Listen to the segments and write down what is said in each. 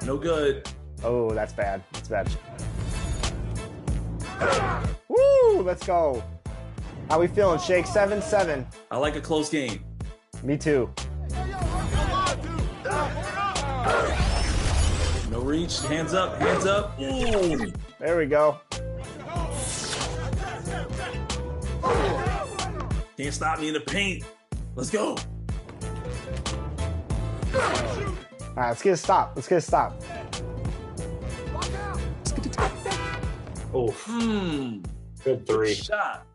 No good. Oh, that's bad. That's bad. Woo! Let's go. How we feeling, Shake? 7-7. I like a close game. Me too. No reach. Hands up. Hands up. Ooh. There we go. Can't stop me in the paint. Let's go. All right, let's get a stop. Let's get a stop. Oh, good three. Shot.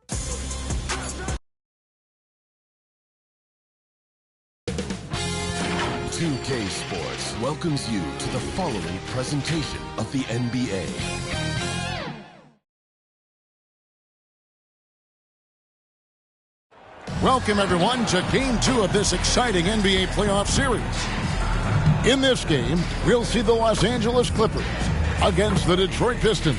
$2K Sports welcomes you to the following presentation of the NBA. Welcome, everyone, to Game 2 of this exciting NBA playoff series. In this game, we'll see the Los Angeles Clippers against the Detroit Pistons.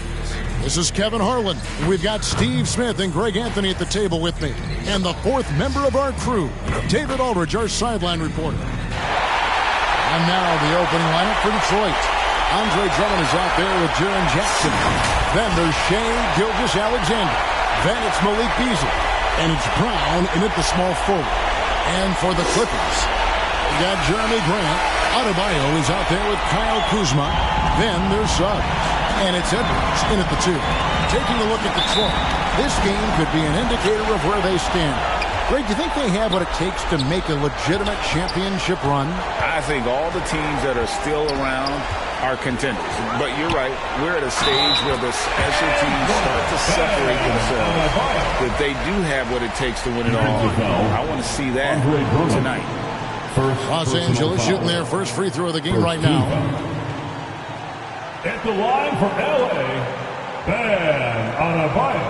This is Kevin Harlan. We've got Steve Smith and Greg Anthony at the table with me. And the fourth member of our crew, David Aldridge, our sideline reporter. And now the opening lineup for Detroit. Andre Drummond is out there with Jaren Jackson. Then there's Shai Gilgeous-Alexander. Then it's Malik Beasley. And it's Brown in at the small forward. And for the Clippers, we got Jeremy Grant. Adebayo is out there with Kyle Kuzma. Then there's Suggs. And it's Edwards in at the 2. Taking a look at Detroit, this game could be an indicator of where they stand. Greg, do you think they have what it takes to make a legitimate championship run? I think all the teams that are still around are contenders. But you're right. We're at a stage where the special teams start to separate themselves. That they do have what it takes to win it all. I want to see that tonight. Los Angeles shooting their first free throw of the game right now. At the line for LA, Ben Adebayo.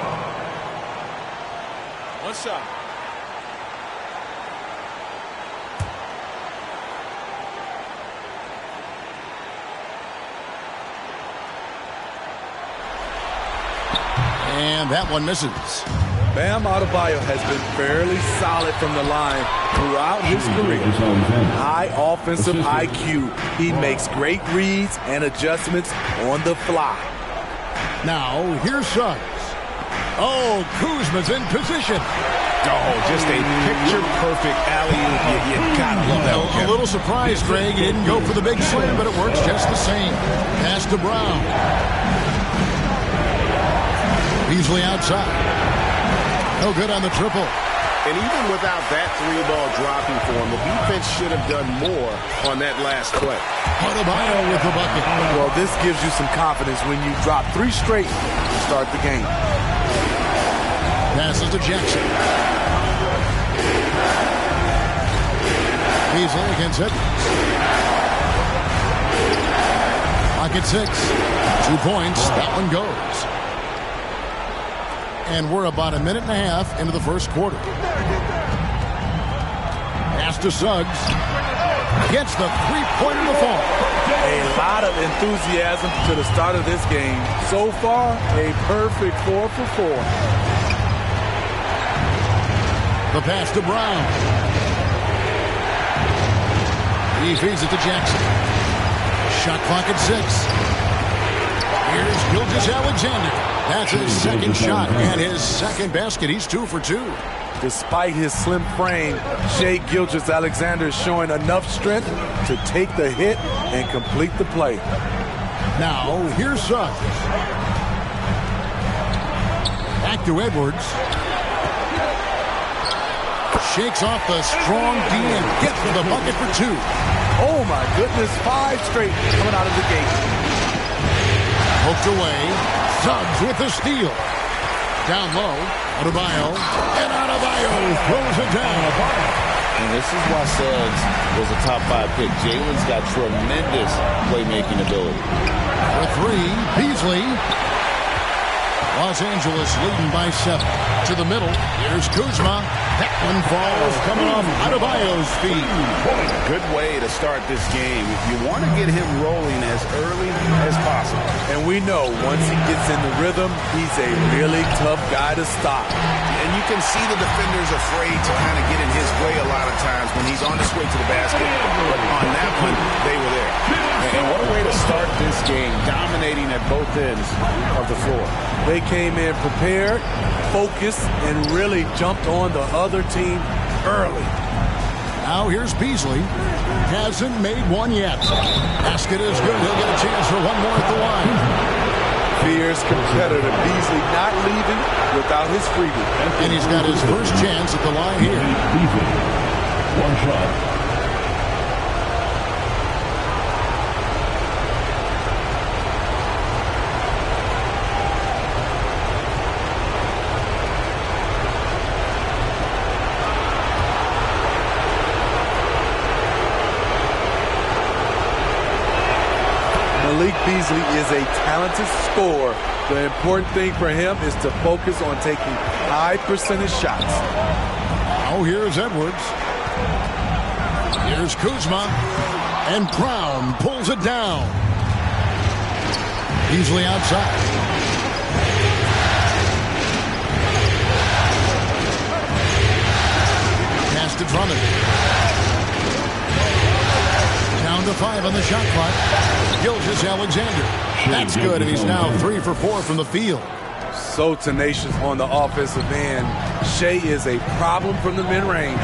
One shot. And that one misses. Bam Adebayo has been fairly solid from the line throughout his career. High offensive IQ. He makes great reads and adjustments on the fly. Now, here's Suggs. Oh, Kuzma's in position. Oh, just a picture-perfect alley-oop. You gotta love that one. A little surprised, Greg. He didn't go for the big slam, but it works just the same. Pass to Brown. Beasley outside. No good on the triple. And even without that three ball dropping for him, the defense should have done more on that last play. Adebayo with the bucket. Well, this gives you some confidence when you drop 3 straight to start the game. Passes to Jackson. Beasley against Edwards. Pocket 6. 2 points. That one goes. And we're about a minute and a half into the first quarter. Pass to Suggs. Gets the three-pointer to fall. A lot of enthusiasm to the start of this game. So far, a perfect 4 for 4. The pass to Brown. He feeds it to Jackson. Shot clock at 6. Here's Gilgeous-Alexander. That's his second shot and his second basket. He's 2 for 2. Despite his slim frame, Shai Gilgeous-Alexander is showing enough strength to take the hit and complete the play. Now, here's Suggs. Back to Edwards. Shakes off the strong D and gets to the bucket for 2. Oh, my goodness. 5 straight coming out of the gate. Poked away. Suggs with the steal. Down low. Adebayo. And Adebayo throws it down. And this is why Suggs was a top 5 pick. Jalen's got tremendous playmaking ability. For 3, Beasley. Los Angeles leading by 7. To the middle, here's Kuzma. That one falls, coming off Adebayo's feet. Good way to start this game. You want to get him rolling as early as possible. And we know once he gets in the rhythm, he's a really tough guy to stop. And you can see the defenders afraid to kind of get in his way a lot of times when he's on his way to the basket. But on that one, they were there. And what a way to start this game, dominating at both ends of the floor. They came in prepared, focused, and really jumped on the other team early. Now here's Beasley. Hasn't made one yet. Basket is good. He'll get a chance for one more at the line. Fierce competitor. Beasley not leaving without his freebie. And he's got his first chance at the line here. One shot. Malik Beasley is a talented scorer. The important thing for him is to focus on taking high percentage shots. Oh, here's Edwards. Here's Kuzma. And Brown pulls it down. Beasley outside. Pass to Drummond. Down to 5 on the shot clock. Gilgeous-Alexander. That's good, and he's now 3 for 4 from the field. So tenacious on the offensive end. Shea is a problem from the mid-range.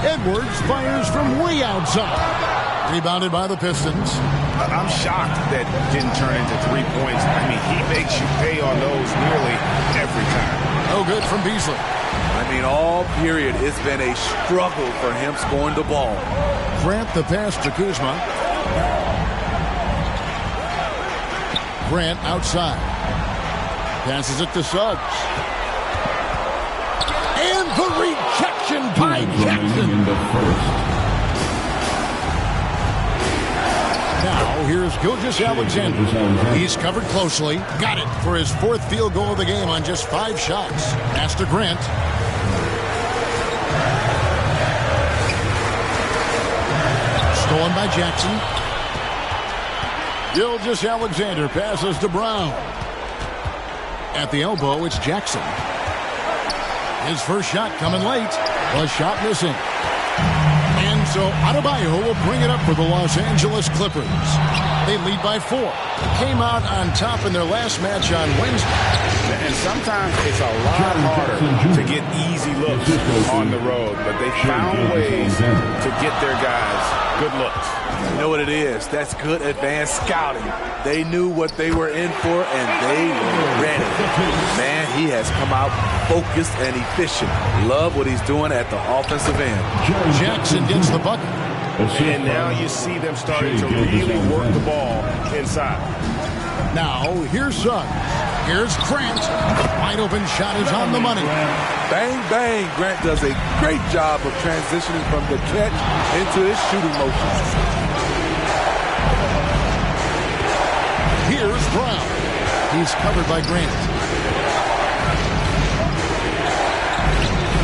Edwards fires from way outside. Rebounded by the Pistons. I'm shocked that didn't turn into 3 points. I mean, he makes you pay on those nearly every time. No good from Beasley. I mean, all period, it's been a struggle for him scoring the ball. Grant the pass to Kuzma. Grant outside. Passes it to Suggs. And the rejection by Jackson. Now, here's Gilgeous-Alexander. He's covered closely. Got it for his 4th field goal of the game on just 5 shots. Pass to Grant. Stolen by Jackson. Gilgeous-Alexander passes to Brown. At the elbow, it's Jackson. His first shot coming late. Was shot missing. And so Adebayo will bring it up for the Los Angeles Clippers. They lead by 4. Came out on top in their last match on Wednesday. And sometimes it's a lot harder to get easy looks on the road, but they found ways to get their guys good looks. You know what it is? That's good advanced scouting. They knew what they were in for, and they were ready. Man, he has come out focused and efficient. Love what he's doing at the offensive end. Jackson gets the bucket. And now you see them starting to really work the ball inside. Now, here's Suggs. Here's Grant. Wide open shot is on the money. Bang, bang. Grant does a great job of transitioning from the catch into his shooting motion. Here's Brown. He's covered by Grant.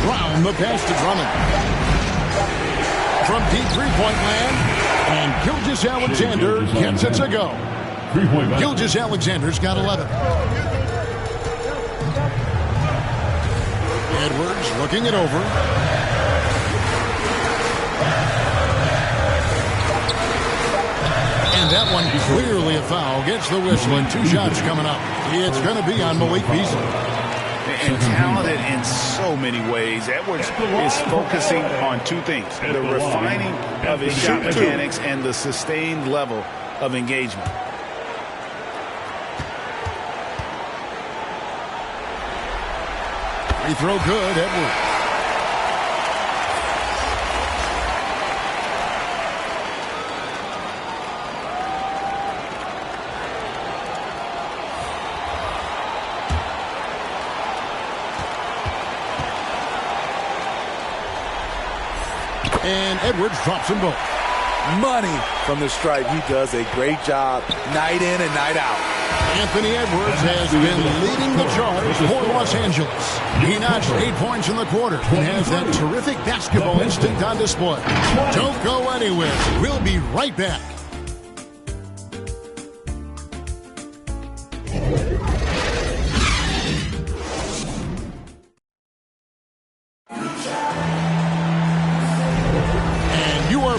Brown, the pass to Drummond. From deep three-point land. And Gilgeous-Alexander gets it to go. Gilgeous-Alexander's got 11. Edwards looking it over. And that one clearly a foul. Gets the whistle and 2 shots coming up. It's going to be on Malik Beasley. And talented in so many ways. Edwards is focusing on 2 things. The refining of his shot mechanics and the sustained level of engagement. Free throw good, Edwards. And Edwards drops them both. money from the stripe. He does a great job night in and night out. Anthony Edwards has been leading the charge for Los Angeles. He notched 8 points in the quarter and has that terrific basketball instinct on display. Don't go anywhere. We'll be right back.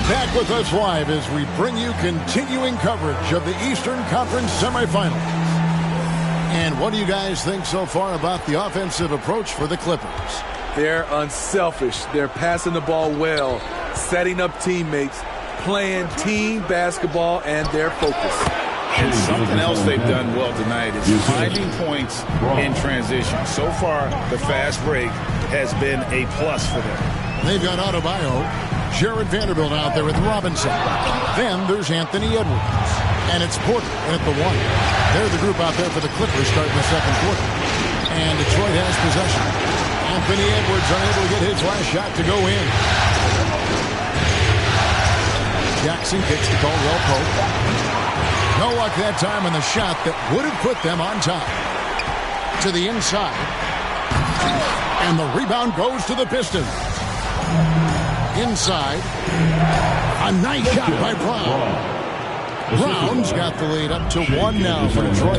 Back with us live as we bring you continuing coverage of the Eastern Conference semifinals. And what do you guys think so far about the offensive approach for the Clippers? They're unselfish. They're passing the ball well, setting up teammates, playing team basketball, and they're focused. And something else they've done well tonight is finding points in transition. So far, the fast break has been a plus for them. They've got Adebayo, Jared Vanderbilt out there with Robinson. Then there's Anthony Edwards. And it's Porter at the 1. They're the group out there for the Clippers starting the second quarter. And Detroit has possession. Anthony Edwards unable to get his last shot to go in. Jackson kicks to Caldwell Pope. No luck that time on the shot that would have put them on top. To the inside. And the rebound goes to the Pistons. Inside. A nice shot by Brown. Brown's got the lead up to 1 now for Detroit.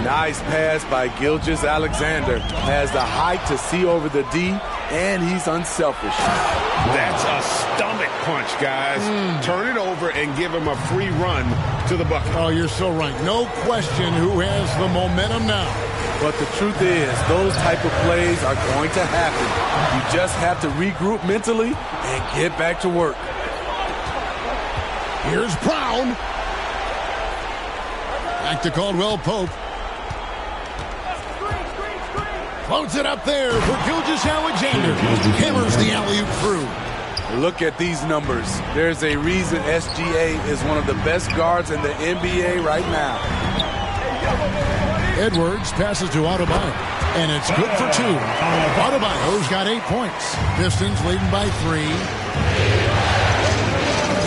Nice pass by Gilgeous-Alexander. Has the height to see over the D, and he's unselfish. That's a stomach punch, guys. Turn it over and give him a free run to the bucket. Oh, you're so right. No question who has the momentum now. But the truth is, those type of plays are going to happen. You just have to regroup mentally and get back to work. Here's Brown. Back to Caldwell Pope. Floats it up there for Gilgeous-Alexander. Hammers the alley-oop through. Look at these numbers. There's a reason SGA is one of the best guards in the NBA right now. Edwards passes to Adebayo, and it's good for 2. Adebayo's got 8 points. Pistons leading by 3.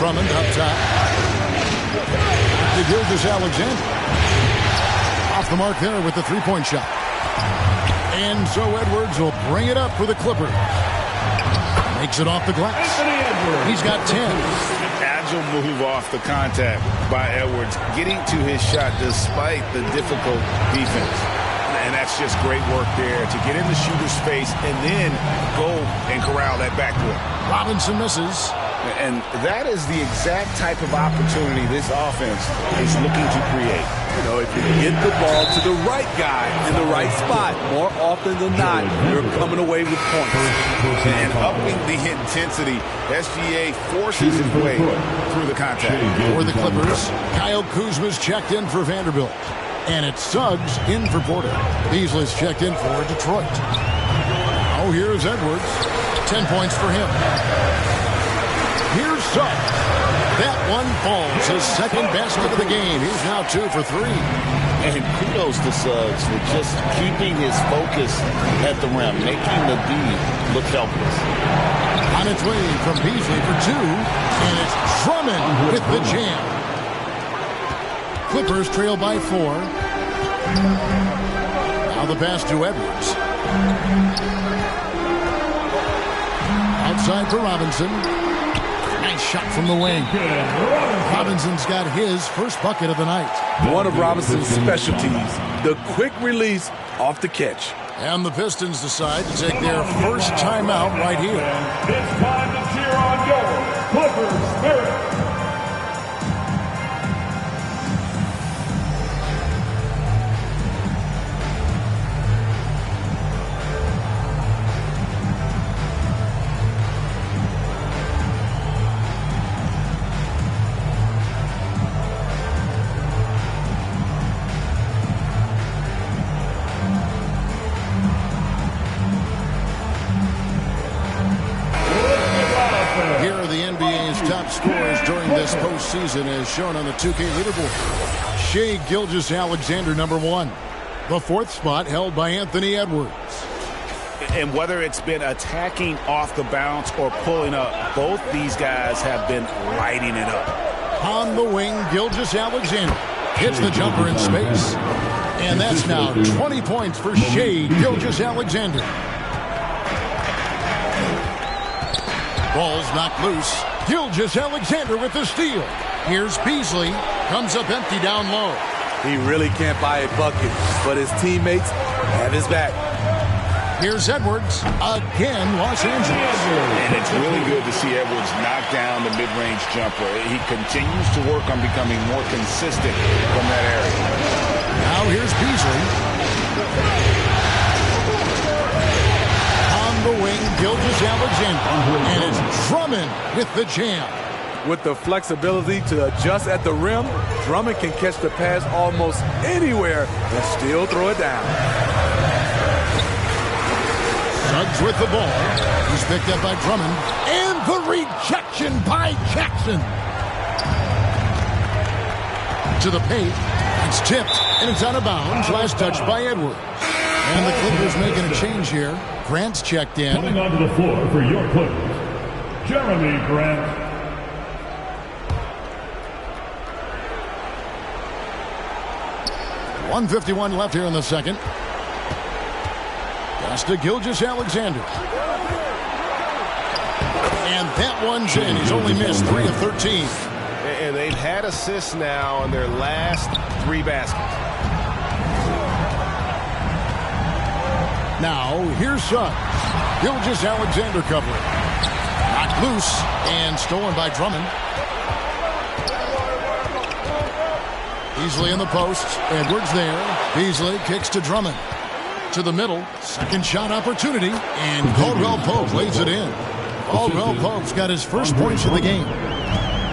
Drummond up top. To Gilgeous-Alexander. Off the mark there with the three-point shot. And so Edwards will bring it up for the Clippers. Makes it off the glass. He's got 10. Agile move off the contact by Edwards, getting to his shot despite the difficult defense. And that's just great work there to get in the shooter's face and then go and corral that backcourt. Robinson misses. And that is the exact type of opportunity this offense is looking to create. You know, if you get the ball to the right guy in the right spot, more often than not, you're coming away with points. And upping the intensity, SGA forces his way through the contact. For the Clippers, Kyle Kuzma's checked in for Vanderbilt. And it's Suggs in for Porter. Beasley's checked in for Detroit. Oh, here's Edwards. 10 points for him. Here's Suggs. That one falls. His second basket of the game. He's now 2 for 3. And kudos to Suggs for just keeping his focus at the rim, making the D look helpless. On its way from Beasley for 2. And it's Drummond with the jam. Clippers trail by 4. Now the pass to Edwards. Outside for Robinson. Nice shot from the wing. Robinson's got his first bucket of the night. One of Robinson's specialties, the quick release off the catch. And the Pistons decide to take their first timeout right here. It's time to cheer on your Clippers spirit. Scores during this postseason as shown on the 2K leaderboard. Shai Gilgeous-Alexander, number 1. The 4th spot held by Anthony Edwards. And whether it's been attacking off the bounce or pulling up, both these guys have been lighting it up. On the wing, Gilgeous-Alexander hits the jumper in space. And that's now 20 points for Shai Gilgeous-Alexander. Ball's knocked loose. Gilgeous-Alexander with the steal. Here's Beasley. Comes up empty down low. He really can't buy a bucket, but his teammates have his back. Here's Edwards. Again, Los Angeles. And it's really good to see Edwards knock down the mid-range jumper. He continues to work on becoming more consistent from that area. Now here's Beasley. On the wing, Gilgeous-Alexander. And it's Drummond with the jam. With the flexibility to adjust at the rim, Drummond can catch the pass almost anywhere and still throw it down. Suggs with the ball. He's picked up by Drummond. And the rejection by Jackson. To the paint. It's tipped, and it's out of bounds. Last touch by Edwards. And the Clippers making a change here. Grant's checked in. Coming onto the floor for your Clippers, Jeremy Grant. 1:51 left here in the second. Pass to Gilgeous-Alexander. And that one's in. He's only missed 3 of 13. And they've had assists now on their last 3 baskets. Now, here's Suggs. Gilgeous-Alexander covering. Knocked loose and stolen by Drummond. Beasley in the post. Edwards there. Beasley kicks to Drummond. To the middle. Second shot opportunity. And Caldwell Pope lays it in. Caldwell Pope's got his first points of the game.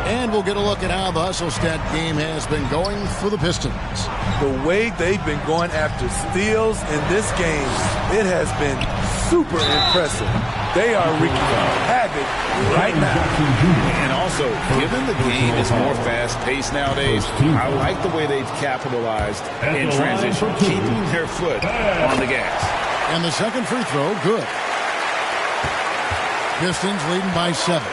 And we'll get a look at how the hustle stat game has been going for the Pistons. The way they've been going after steals in this game, it has been super impressive. They are wreaking havoc right now. And also, given the game is more fast-paced nowadays, I like the way they've capitalized in transition, keeping their foot on the gas. And the second free throw, good. Pistons leading by 7.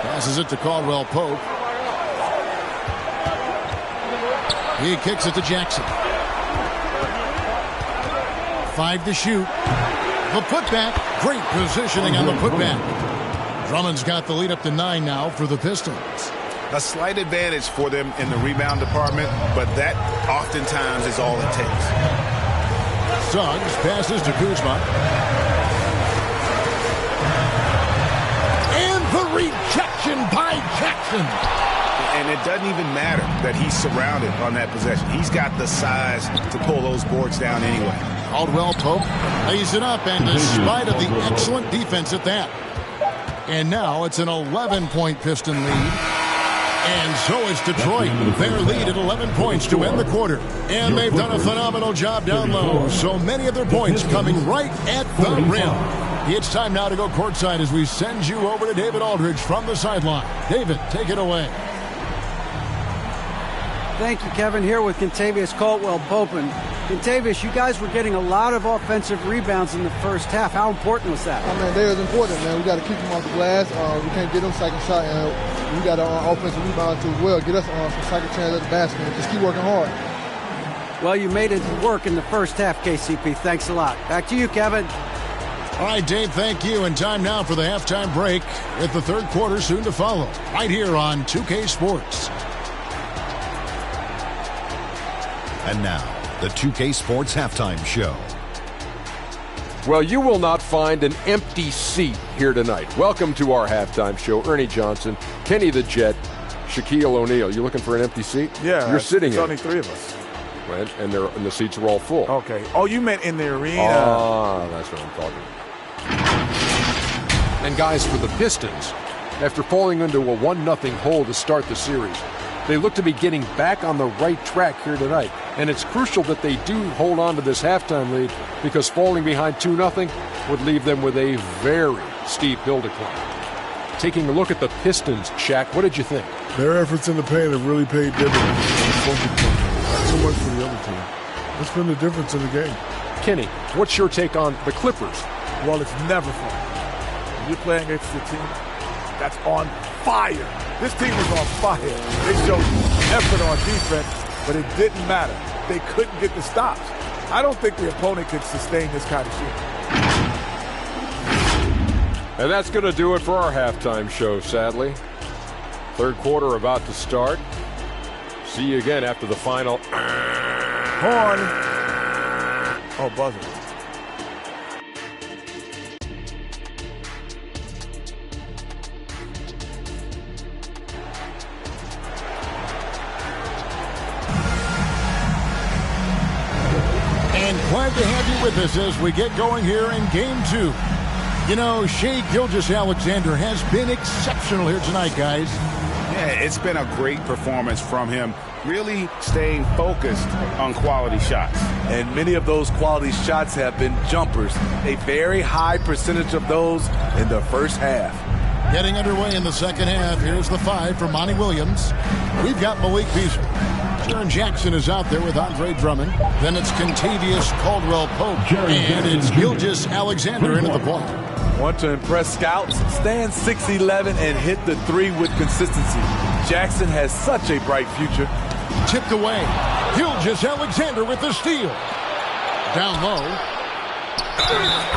Passes it to Caldwell Pope. He kicks it to Jackson. 5 to shoot. The putback. Great positioning on the putback. Drummond's got the lead up to 9 now for the Pistons. A slight advantage for them in the rebound department, but that oftentimes is all it takes. Suggs passes to Kuzma. And the rejection by Jackson. And it doesn't even matter that he's surrounded on that possession. He's got the size to pull those boards down anyway. Caldwell Pope lays it up, and despite of the excellent defense at that. And now it's an 11-point Piston lead. And so is Detroit. Their lead at 11 points to end the quarter. And they've done a phenomenal job down low. So many of their points coming right at the rim. It's time now to go courtside as we send you over to David Aldridge from the sideline. David, take it away. Thank you, Kevin. Here with Kentavious Caldwell-Pope. And Kentavious, you guys were getting a lot of offensive rebounds in the first half. How important was that? Oh, man, they was important, man. We got to keep them off the glass. We can't get them second shot. And we got to offensive rebound too as well. Get us some second chance at the basket. And just keep working hard. Well, you made it work in the first half, KCP. Thanks a lot. Back to you, Kevin. All right, Dave, thank you. And time now for the halftime break with the third quarter soon to follow. Right here on 2K Sports. And now, the 2K Sports Halftime Show. Well, you will not find an empty seat here tonight. Welcome to our halftime show. Ernie Johnson, Kenny the Jet, Shaquille O'Neal. You looking for an empty seat? Yeah. You're sitting There's in. only 3 of us. Right, and the seats are all full. Okay. Oh, you meant in the arena. Ah, that's what I'm talking about. And guys, for the Pistons, after falling into a 1-0 hole to start the series, they look to be getting back on the right track here tonight. And it's crucial that they do hold on to this halftime lead, because falling behind 2-0 would leave them with a very steep hill to climb. Taking a look at the Pistons, Shaq, what did you think? Their efforts in the paint have really paid dividends. Not so much for the other team. It's been the difference in the game. Kenny, what's your take on the Clippers? Well, it's never fun. When you're playing against a team that's on fire. This team was on fire. They showed effort on defense, but it didn't matter. They couldn't get the stops. I don't think the opponent could sustain this kind of shooting. And that's going to do it for our halftime show, sadly. Third quarter about to start. See you again after the final. Horn. Oh, buzzer. And glad to have you with us as we get going here in Game 2. You know, Shai Gilgeous-Alexander has been exceptional here tonight, guys. Yeah, it's been a great performance from him, really staying focused on quality shots. And many of those quality shots have been jumpers, a very high percentage of those in the first half. Getting underway in the second half, here's the 5 for Monty Williams. We've got Malik Beasley. Jaren Jackson is out there with Andre Drummond. Then it's Kentavious Caldwell-Pope. And it's Gilgeous-Alexander into the play. Want to impress scouts? Stand 6'11" and hit the 3 with consistency. Jackson has such a bright future. Tipped away. Gilgeous-Alexander with the steal. Down low.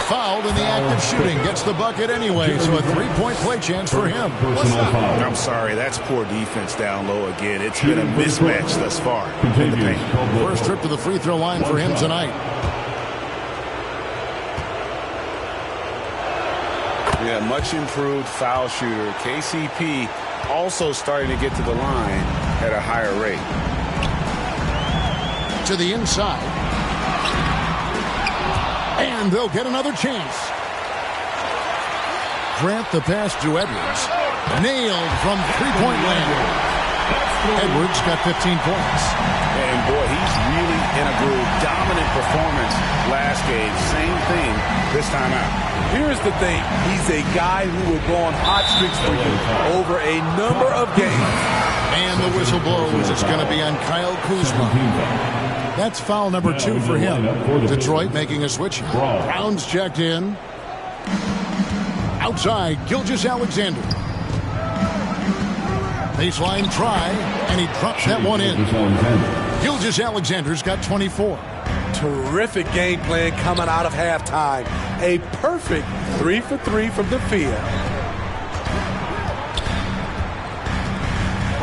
Fouled in the act of shooting. Gets the bucket anyway, so a 3-point play chance for him. I'm sorry, that's poor defense down low again. It's been a mismatch thus far in the paint. First trip to the free throw line for him tonight. Yeah, much improved foul shooter. KCP also starting to get to the line at a higher rate. To the inside. And they'll get another chance. Grant the pass to Edwards. Nailed from three-point land. Edwards got 15 points. And boy, he's really in a groove. Dominant performance last game. Same thing this time out. Here's the thing. He's a guy who will go on hot streaks for you over a number of games. And the whistle blows. It's going to be on Kyle Kuzma. That's foul number 2 for him. Detroit making a switch. Brown's checked in. Outside, Gilgeous-Alexander. Baseline try, and he drops that one in. Gilgeous-Alexander's got 24. Terrific game plan coming out of halftime. A perfect 3 for 3 from the field.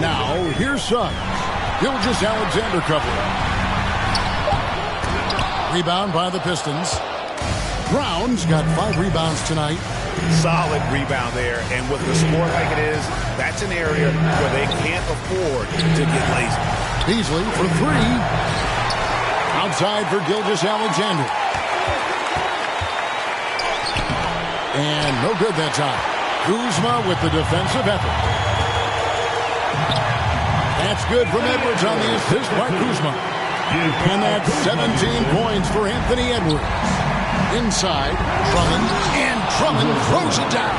Now, here's Suggs. Gilgeous-Alexander covering. Rebound by the Pistons. Brown's got 5 rebounds tonight. Solid rebound there, and with the score like it is, that's an area where they can't afford to get lazy. Beasley for 3. Outside for Gilgeous-Alexander. And no good that time. Kuzma with the defensive effort. That's good from Edwards on the assist by Kuzma. And that's 17 points for Anthony Edwards. Inside, Drummond, and Drummond throws it down.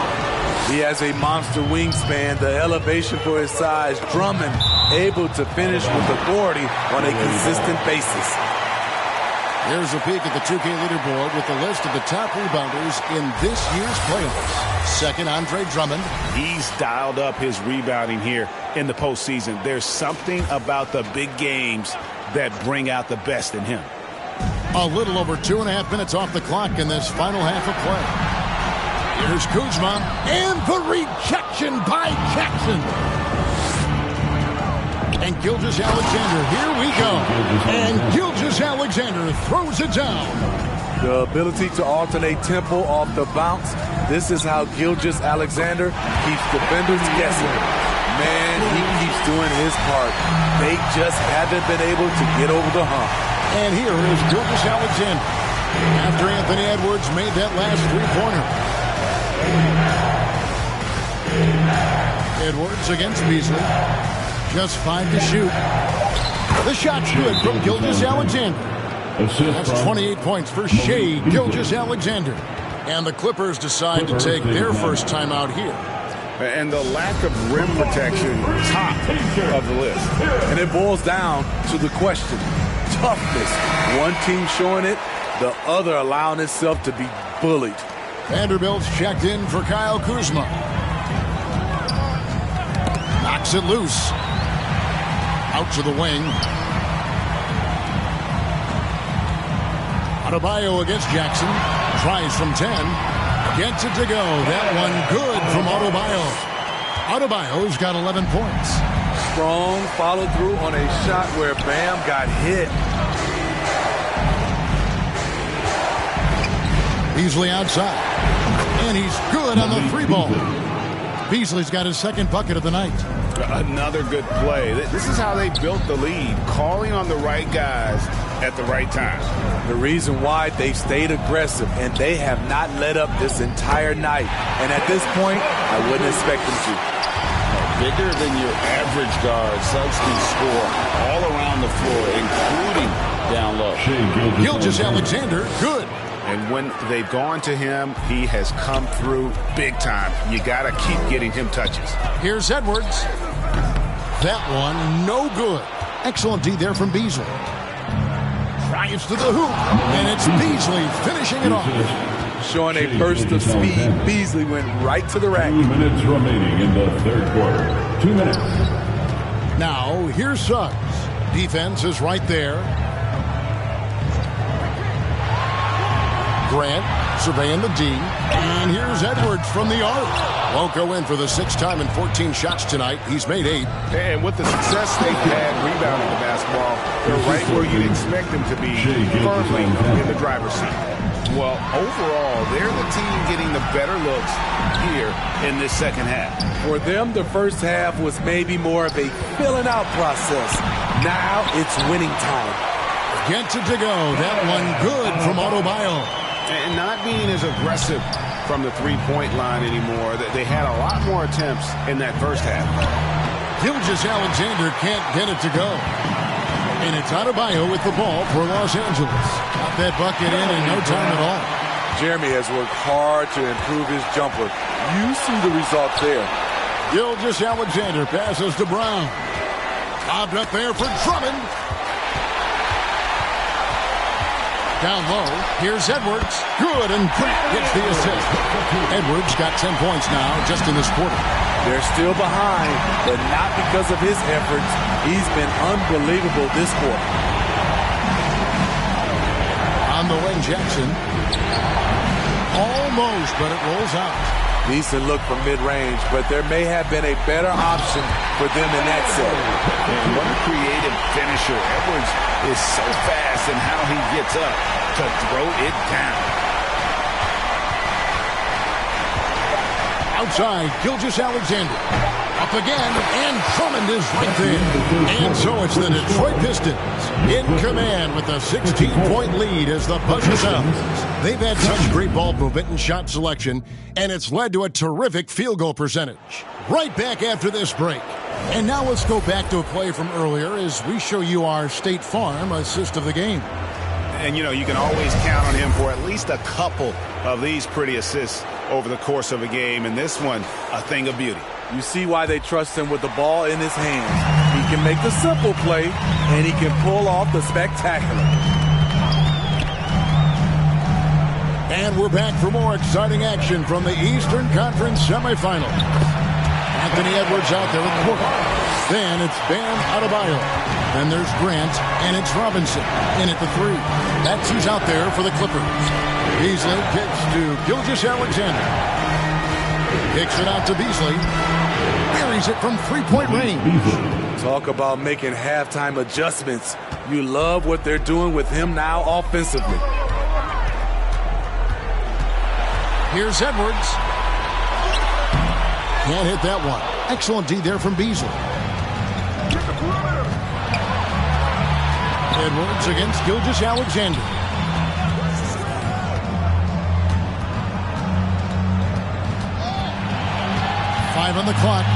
He has a monster wingspan, the elevation for his size. Drummond able to finish with authority on a consistent basis. Here's a peek at the 2K leaderboard with the list of the top rebounders in this year's playoffs. Second, Andre Drummond. He's dialed up his rebounding here in the postseason. There's something about the big games that bring out the best in him. A little over 2.5 minutes off the clock in this final half of play. Here's Kuzma, and the rejection by Jackson. And Gilgeous-Alexander, here we go. And Gilgeous-Alexander throws it down. The ability to alternate tempo off the bounce. This is how Gilgeous-Alexander keeps defenders guessing. Man, he keeps doing his part. They just haven't been able to get over the hump. And here is Gilgeous-Alexander after Anthony Edwards made that last three-pointer. Edwards against Beasley. Just 5 to shoot. The shot's good from Gilgeous-Alexander. That's 28 points for Shai Gilgeous-Alexander. And the Clippers decide to take their first timeout here. And the lack of rim protection, top of the list. And it boils down to the question, toughness. One team showing it, the other allowing itself to be bullied. Vanderbilt's checked in for Kyle Kuzma. Knocks it loose. Out to the wing. Adebayo against Jackson. Tries from 10. Gets it to go. That one good from Adebayo. Adebayo's got 11 points. Strong follow through on a shot where Bam got hit. Beasley outside. And he's good on the three ball. Beasley's got his second bucket of the night. Another good play. This is how they built the lead, calling on the right guys at the right time. The reason why they stayed aggressive, and they have not let up this entire night. And at this point, I wouldn't expect them to. Bigger than your average guard, Suggs can score all around the floor, including down low. Gilgeous-Alexander, good. And when they've gone to him, he has come through big time. You got to keep getting him touches. Here's Edwards. That one, no good. Excellent D there from Beasley. Drives to the hoop, and it's Beasley finishing it off. Showing a burst of speed, Beasley went right to the rack. 2 minutes remaining in the third quarter. 2 minutes. Now, here's Suggs. Defense is right there. Grant surveying the D. And here's Edwards from the arc. Won't go in for the 6th time in 14 shots tonight. He's made 8. And with the success they've had rebounding the basketball, they're right where you'd expect them to be, firmly in the driver's seat. Well, overall, they're the team getting the better looks here in this second half. For them, the first half was maybe more of a filling out process. Now it's winning time. Gets it to go. That one good from Adebayo. And not being as aggressive from the three-point line anymore. They had a lot more attempts in that first half. Gilgeous-Alexander can't get it to go. And it's Adebayo with the ball for Los Angeles. Got that bucket in no time at all. Jeremy has worked hard to improve his jumper. You see the result there. Gilgeous-Alexander passes to Brown. Lobbed up there for Drummond. Down low, here's Edwards. Good, and Grant gets the assist. Edwards got 10 points now just in this quarter. They're still behind, but not because of his efforts. He's been unbelievable this quarter. On the wing, Jackson. Almost, but it rolls out. Decent look from mid-range, but there may have been a better option for them in that set. And what a creative finisher. Edwards is so fast in how he gets up to throw it down. Outside, Gilgeous-Alexander. Up again, and Drummond is right there. And so it's the Detroit Pistons in command with a 16-point lead as the buzzer sounds. They've had such great ball movement and shot selection, and it's led to a terrific field goal percentage. Right back after this break. And now let's go back to a play from earlier as we show you our State Farm assist of the game. And, you know, you can always count on him for at least a couple of these pretty assists over the course of a game. And this one, a thing of beauty. You see why they trust him with the ball in his hands. He can make the simple play, and he can pull off the spectacular. And we're back for more exciting action from the Eastern Conference semifinals. Anthony Edwards out there with the hook. Then it's Bam Adebayo. Then there's Grant, and it's Robinson in at the 3. That's who's out there for the Clippers. Beasley kicks to Gilgeous-Alexander. Kicks it out to Beasley. Buries it from three-point range. Talk about making halftime adjustments. You love what they're doing with him now offensively. Here's Edwards. Can't hit that one. Excellent D there from Beasley. Edwards against Gilgeous-Alexander. 5 on the clock.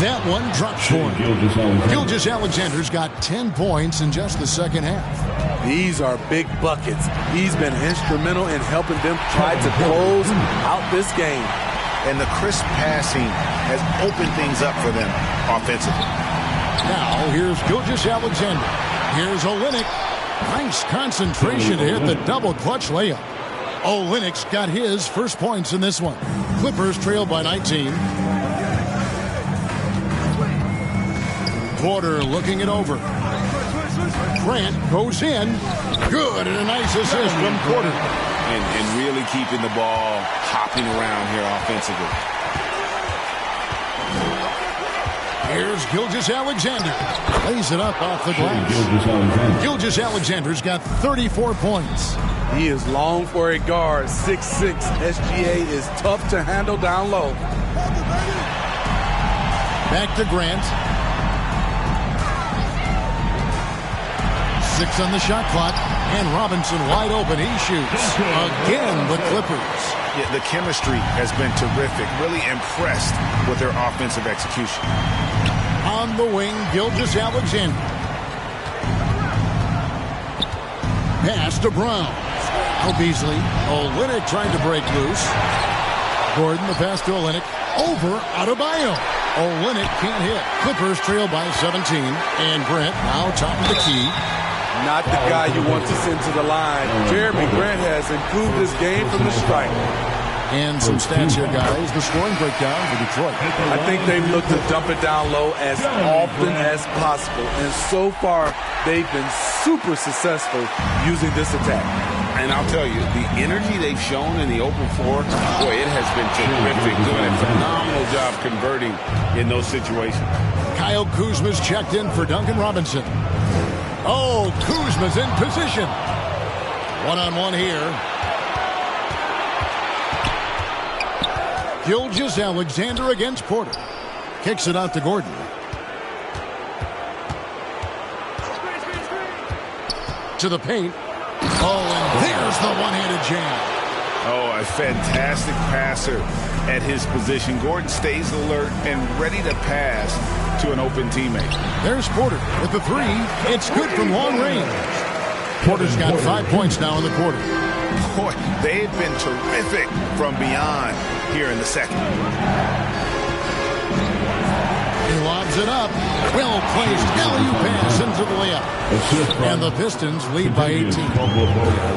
That one drops for him. Gilgeous-Alexander's got 10 points in just the second half. These are big buckets. He's been instrumental in helping them try to close out this game. And the crisp passing has opened things up for them offensively. Now, here's Gilgeous-Alexander. Here's Olynyk. Nice concentration to hit the double clutch layup. Olynyk's got his first points in this one. Clippers trail by 19. Porter looking it over. Grant goes in. Good, and a nice assist from Porter. And really keeping the ball hopping around here offensively. Here's Gilgeous-Alexander. Lays it up off the glass. Gilgeous-Alexander's got 34 points. He is long for a guard. 6'6". SGA is tough to handle down low. Back to Grant. 6 on the shot clock. And Robinson wide open. He shoots. Again, the Clippers. Yeah, the chemistry has been terrific. Really impressed with their offensive execution. On the wing, Gilgeous-Alexander. Pass to Brown. Now Beasley. Olynyk trying to break loose. Gordon, the pass to Olynyk. Over Adebayo. Olynyk can't hit. Clippers trail by 17. And Grant now top of the key. Not the guy you want to send to the line. Jeremy Grant has improved his game from the stripe. And some stats here, guys. The scoring breakdown for Detroit. I think they've looked to dump it down low as often as possible. And so far, they've been super successful using this attack. And I'll tell you, the energy they've shown in the open floor, boy, it has been terrific. Doing a phenomenal job converting in those situations. Kyle Kuzma's checked in for Duncan Robinson. Oh, Kuzma's in position. One-on-one here. Gilgeous-Alexander against Porter. Kicks it out to Gordon. To the paint. Oh, and there's the one-handed jam. Oh, a fantastic passer at his position. Gordon stays alert and ready to pass to an open teammate. There's Porter with the three. It's good from long range. Porter's got 5 points now in the quarter. Boy, they've been terrific from beyond here in the second. He lobs it up. Well placed. LU pass into the layup. And the Pistons lead by 18.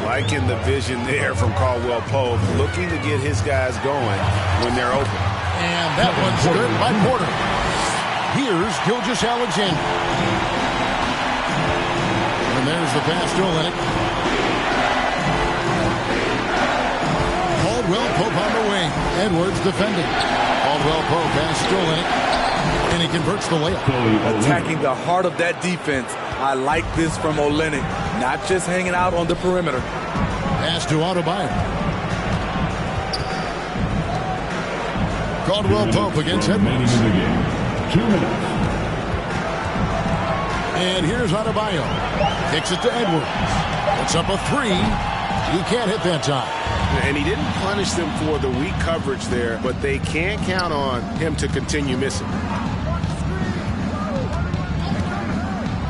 Liking the vision there from Caldwell Pope, looking to get his guys going when they're open. And that one's good by Porter. Here's Gilgeous-Alexander. And there's the pass to Olynyk. Caldwell Pope on the wing. Edwards defending. Caldwell Pope pass to Olynyk. And he converts the layup. Attacking the heart of that defense. I like this from Olynyk. Not just hanging out on the perimeter. Pass to Adebayo. Caldwell Pope against Edwards. 2 minutes. And here's Adebayo. Kicks it to Edwards. It's up a three. He can't hit that time. And he didn't punish them for the weak coverage there, but they can't count on him to continue missing.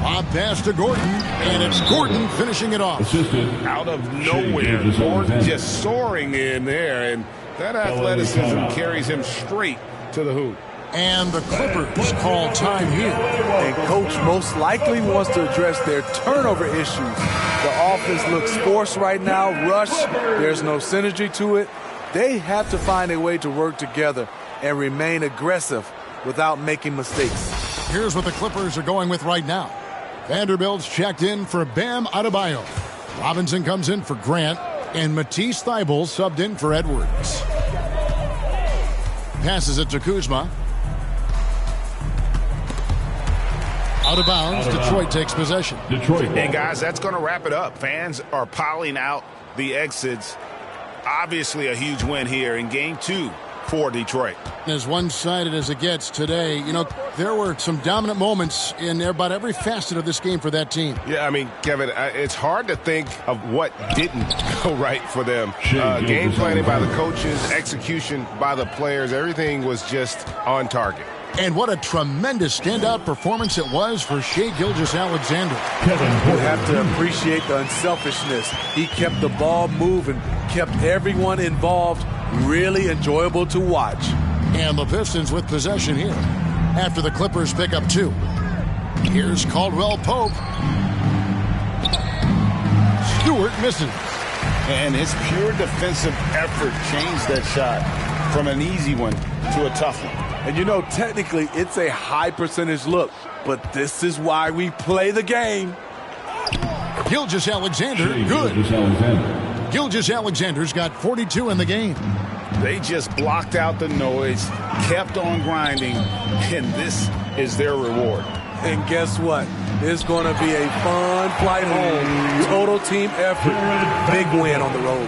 Lob pass to Gordon, and it's Gordon finishing it off. Out of nowhere, Gordon just soaring in there, and that athleticism carries him straight to the hoop. And the Clippers call time here. And Coach most likely wants to address their turnover issues. The offense looks forced right now, rush. There's no synergy to it. They have to find a way to work together and remain aggressive without making mistakes. Here's what the Clippers are going with right now. Vanderbilt's checked in for Bam Adebayo. Robinson comes in for Grant, and Matisse Thybulle subbed in for Edwards. Passes it to Kuzma. Out of bounds. Detroit takes possession. And guys, that's going to wrap it up. Fans are piling out the exits. Obviously a huge win here in Game 2 for Detroit. As one-sided as it gets today, you know, there were some dominant moments in about every facet of this game for that team. Yeah, I mean, Kevin, it's hard to think of what didn't go right for them. Game planning by the coaches, execution by the players, everything was just on target. And what a tremendous standout performance it was for Shai Gilgeous-Alexander. You have to appreciate the unselfishness. He kept the ball moving, kept everyone involved, really enjoyable to watch. And the Pistons with possession here after the Clippers pick up 2. Here's Caldwell Pope. Stewart misses. And his pure defensive effort changed that shot from an easy one to a tough one. And you know, technically, it's a high percentage look, but this is why we play the game. Gilgeous-Alexander, good. Gilgeous-Alexander's got 42 in the game. They just blocked out the noise, kept on grinding, and this is their reward. And guess what? It's going to be a fun flight home. Total team effort. Big win on the road.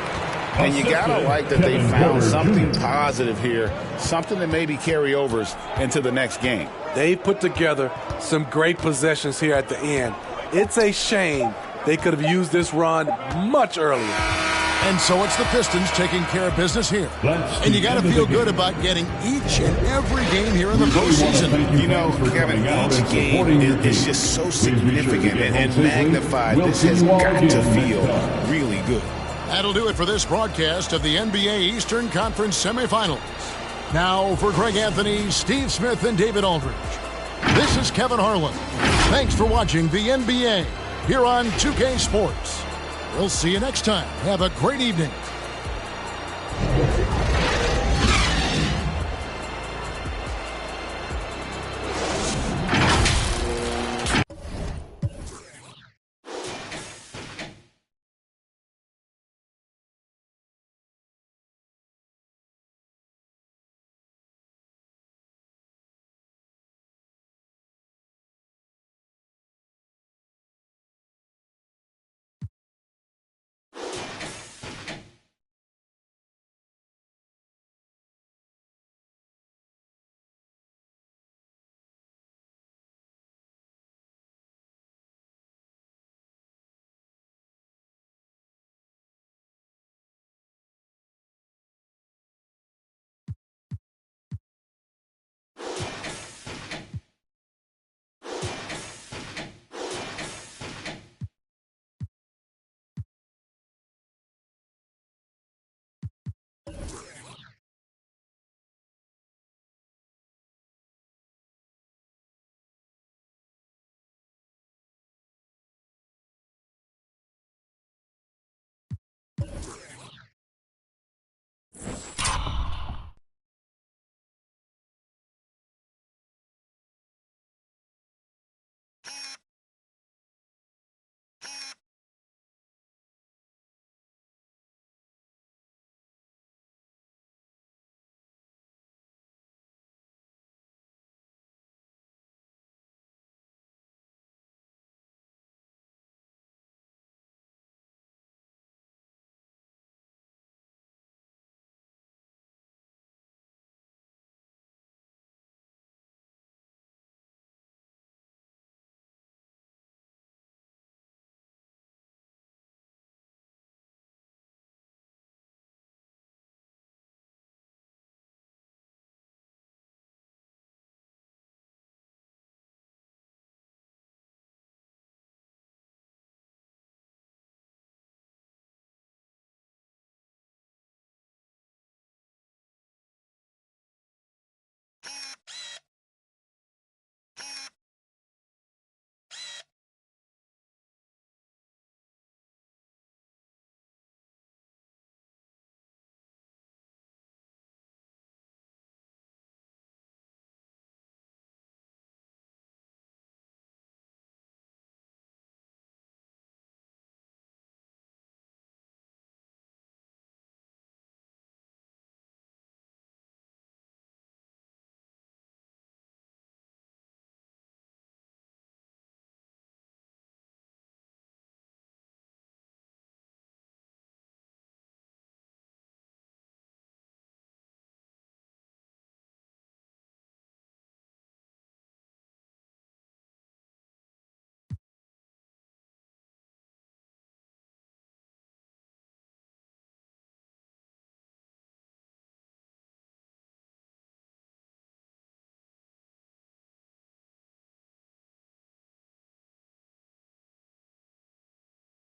And you got to like that they found something positive here, something that maybe carry overs into the next game. They put together some great possessions here at the end. It's a shame they could have used this run much earlier. And so it's the Pistons taking care of business here. And you got to feel good about getting each and every game here in the postseason. You know, Kevin, each game is just so significant and magnified. This has got to feel really good. That'll do it for this broadcast of the NBA Eastern Conference semifinals. Now for Greg Anthony, Steve Smith, and David Aldridge, this is Kevin Harlan. Thanks for watching the NBA here on 2K Sports. We'll see you next time. Have a great evening.